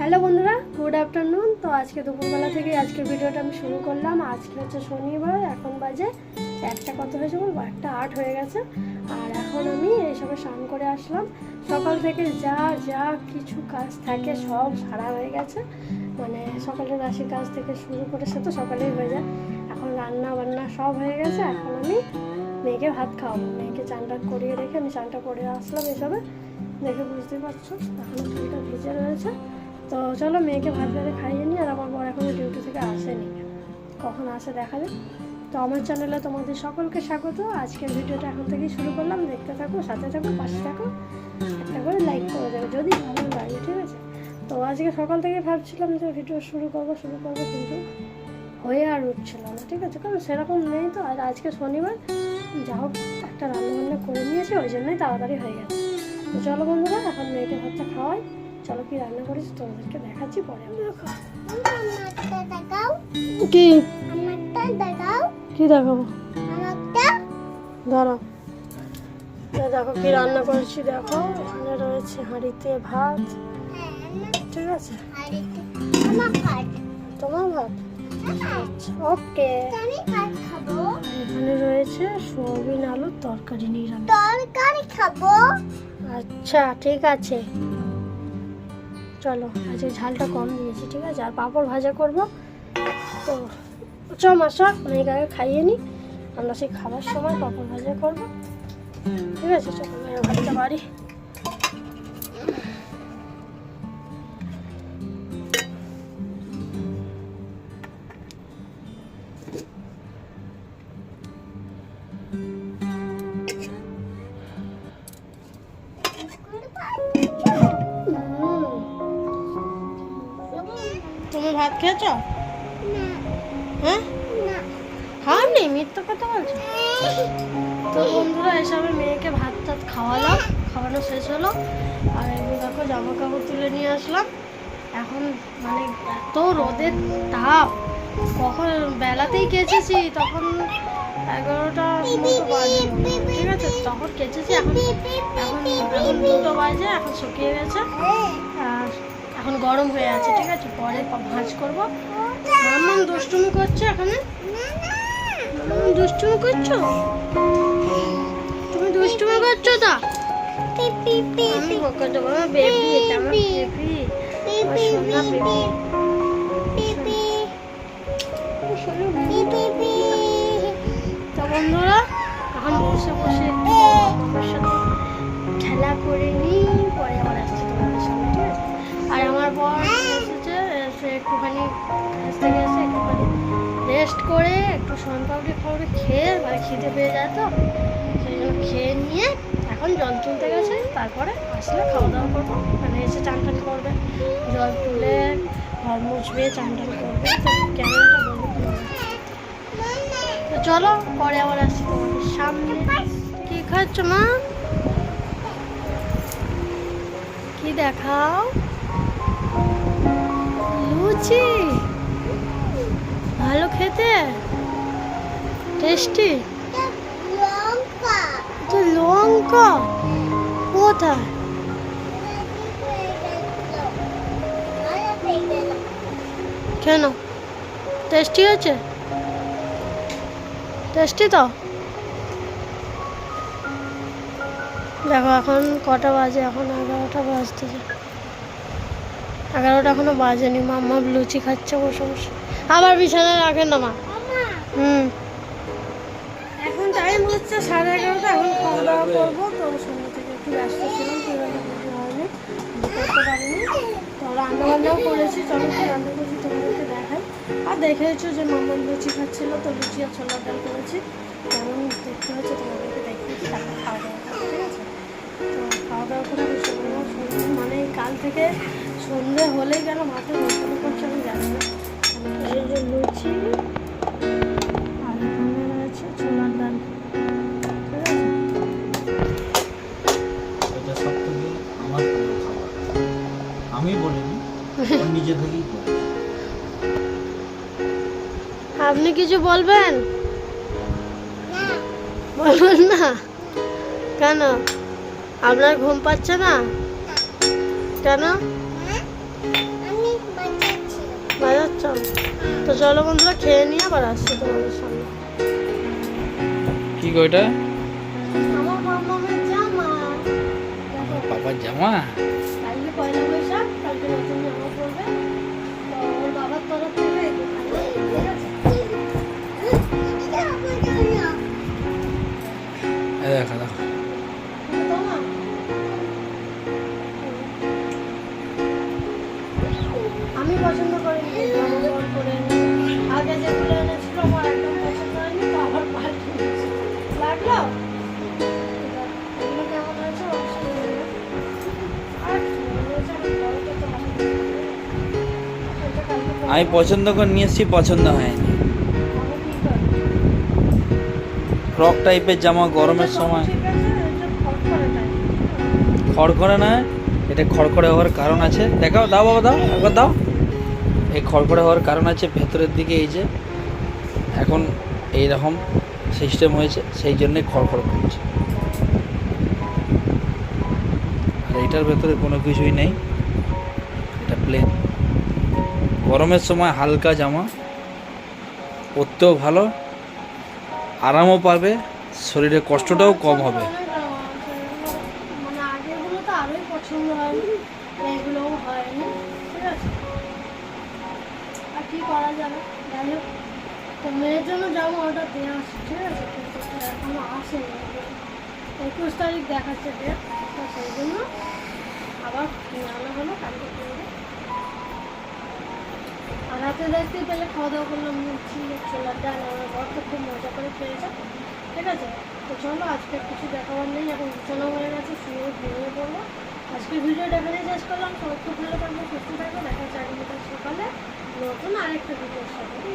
Hello বন্ধুরা, good afternoon. তো আজকে দুপুরবেলা থেকে আজকের ভিডিওটা আমি শুরু করলাম। আজকে হচ্ছে শনিবার, এখন বাজে একটা কত হয়েছে বলবো, 1:08 হয়ে গেছে। আর এখন আমি এইসবে স্নান করে আসলাম। সকাল থেকে যা যা কিছু কাজ থাকে সব সারা হয়ে গেছে। মানে সকালের রাশির কাজ থেকে শুরু করে সে তো সকালেই হয়ে যায়। এখন রান্না বান্না সব হয়ে গেছে। এখন আমি মেয়েকে ভাত খাওয়াবো। মেয়েকে চানটা করিয়ে রেখে আমি চানটা করে আসলাম। এসবে দেখে বুঝতে পারছো এখন চুলটা ভিজে রয়েছে। তো চলো মেয়েকে ভাত বেড়ে খাইয়ে নিই। আর আমার বর এখনো ডিউটি থেকে আসেনি, কখন আসে দেখা যাক। তো আমার চ্যানেলে তোমাদের সকলকে স্বাগত। আজকের ভিডিওটা এখন থেকেই শুরু করলাম। দেখতে থাকো, সাথে থাকো, পাশে থাকো, একটা করে লাইক করে দেবে যদি ভালো লাগে, ঠিক আছে? তো আজকে সকাল থেকে ভাবছিলাম যে ভিডিও শুরু করবো কিন্তু হয়ে আর উঠছিল না, ঠিক আছে? কারণ সেরকম নেই তো। আর আজকে শনিবার, যা হোক একটা রান্নাবান্না করে নিয়েছি, ওই জন্যই তাড়াতাড়ি হয়ে গেছে। তো চলো বন্ধুরা, এখন মেয়েকে ভাতটা খাওয়াই। চলো কি রান্না করেছি তোমাদেরকে দেখাচ্ছি পরে। কি কি দেখাবো? দাঁড়াও, দেখো কি রান্না করেছি। দেখো এখানে রয়েছে হাঁড়িতে ভাত, ঠিক আছে? তোমার ভাত, আচ্ছা ওকে। এখানে রয়েছে সোয়াবিন আলুর তরকারি, নিরামিষ খাবো। আচ্ছা ঠিক আছে, চলো। আজকে ঝালটা কম দিয়েছি, ঠিক আছে? আর পাঁপড় ভাজা করবো। তো মাসা মেয়েকে আগে খাইয়ে নিই, আমরা সেই খাবার সময় পাঁপড় ভাজা করবো, ঠিক আছে? চলো মেয়ের ভাতটা বাড়ি। তুমি ভাত খেয়েছো? হ্যাঁ, খাওয়ানি? মিথ্যা কথা বলছো। তো বন্ধুরা, এসবে মেয়েকে ভাত টাত খাওয়ালাম, খাওয়ানো শেষ হলো। আর এগুলো দেখো জামা কাপড় তুলে নিয়ে আসলাম। এখন মানে এত রোদের তাপ, কখন বেলাতেই কেচেছি, তখন 11টা মতো বাজে, ঠিক আছে? তখন কেচেছি, এখন 2টো বাজে, এখন শুকিয়ে গেছে। আর এখন গরম হয়ে আছে, ঠিক আছে? পরে ভাঁজ করবো। মাম্মাম দুষ্টুমি করছে এখানে। দুষ্টুমি করছো তুমি? দুষ্টুমি করছো তা? আমি বকা দেবো না, বেবি, এটা আমার বেবি, আমার সোনা বেবি। তো বন্ধুরা, এখন বসে বসে একটু আমার সাথে খেলা করে নিই, পরে আবার আসছে তোমাদের সঙ্গে, ঠিক আছে? আর আমার বর এসেছে, সে একটুখানি কাছ থেকে এসে একটুখানি রেস্ট করে একটু সোনপাপড়ি ফাপড়ি খেয়ে, মানে খিদে পেয়ে যায় তো, সেই জন্য খেয়ে নিয়ে এখন জল তুলতে গেছে। তারপরে আসলে খাওয়া দাওয়া করবো, মানে এসে চান টান করবে, জল তুলে ঘর মুছবে, চান টান করবে। তো ক্যামেরাটা বলবো তো চলো পরে আবার আসছি তোমাদের সামনে। কি খাচ্ছ মা? কি দেখাও? লুচি, ভালো খেতে, টেস্টি। তো লঙ্কা কোথায়? কেন? টেস্টি হয়েছে? টেস্টি তো। দেখো এখন কটা বাজে, এখন 11টা বাজতেছে। 11টা এখনো বাজেনি। মাম্মা লুচি খাচ্ছে বসে বসে। আবার বিছানায় রাখেন না মা। এখন টাইম হচ্ছে 11:30। এখন খাওয়া দাওয়া করবো। তো সন্ধ্যা থেকে একটু ব্যস্ত ছিলাম, করতে পারিনি। তো রান্না বান্নাও করেছি। চলো কি রান্না করেছি তোমাদেরকে দেখাই। আর দেখেছো যে মাম্মা লুচি খাচ্ছিল, তো লুচি আর ছোলার ডাল করেছি। কেমন দেখতে হচ্ছে তোমাদেরকে দেখিয়েছি। তারপর খাওয়া দাওয়া করবো, ঠিক আছে? তো খাওয়া দাওয়া করে আমি মানে কাল থেকে সন্ধে হলেই কেন মাথা যন্ত্রণা করছে আমি জানি না। এই যে লুচি আর এখানে রয়েছে ছোলার ডাল, ঠিক আছে? এটা সব থেকে আমার প্রিয় খাবার। আমি বলিনি, নিজে থেকেই বলি। আপনি কিছু বলবেন? বলবেন না কেন? আপনার ঘুম পাচ্ছে না কেন? চলো বন্ধুরা খেয়ে নিয়ে আবার আসছি তোমাদের সামনে। কি ওইটা? আমার মামামের জামা। দেখো, বাবার জামা? কালকে পয়লা বৈশাখ, কালকে নতুন জামা পরবে। তো ওর বাবার তরফ থেকে এই দোকানে, ঠিক আছে? দেখা দেখো। তোমার? আমি পছন্দ করিনি, জামা বর করে নি। আগে যেগুলো এনেছিল আমার একদম পছন্দ হয়নি, তো আবার পাল্টে নিয়েছি। লাগলো? এগুলো কেমন হয়েছে অবশ্যই বলবে। আর কি হয়েছে, আমি বলতে তো হবে। এটা কালকে পরবো। আমি পছন্দ করে নিয়ে এসেছি, পছন্দ হয়নি। আমি কি করবো? ফ্রক টাইপের জামা গরমের এটা সব সময়। ঠিক আছে, এটা খড়খড়ে টাইপ। খড়খড়ে না, এটা খড়খড়ে হওয়ার কারণ আছে। দেখাও, দাও বাবা, দাও একবার দাও। এই খড়খড়ে হওয়ার কারণ আছে, ভেতরের দিকে এই যে এখন এই রকম সিস্টেম হয়েছে, সেই জন্যে খড়খড় করছে। আর এইটার ভেতরে কোনো কিছুই নেই, এটা প্লেন। গরমের সময় হালকা জামা, পরতেও ভালো, আরামও পাবে, শরীরে কষ্টটাও কম হবে। মানে আগেরগুলো তো আরোই পছন্দ হয়নি, এইগুলোও হয়নি, ঠিক আছে। আর কি করা যাবে, যাই হোক। তো মেয়ের জন্য জামা অর্ডার দেওয়া আসছে, ঠিক আছে, কিন্তু এখনো আসেনি। 21 তারিখ দেখাচ্ছে ডেট, তো সেই জন্য আবার আনা হলো, কালকে করবে। আর রাতে দেখতেই পেলে খাওয়া দাওয়া করলাম, লুচি ছোলার ডাল। আমার বর তো খুব মজা করে খেয়েছে, ঠিক আছে। তো চলো, আজকে কিছু দেখাবার নেই, এখন বিছানা হয়ে গেছে, শুয়ে ঘুমিয়ে পড়বো। আজকের ভিডিওটা এখানেই শেষ করলাম। সবাই খুব ভালো থাকবে, সুস্থ থাকবে। দেখা হচ্ছে আগামীকাল সকালে নতুন আরেকটা ভিডিওর সাথে।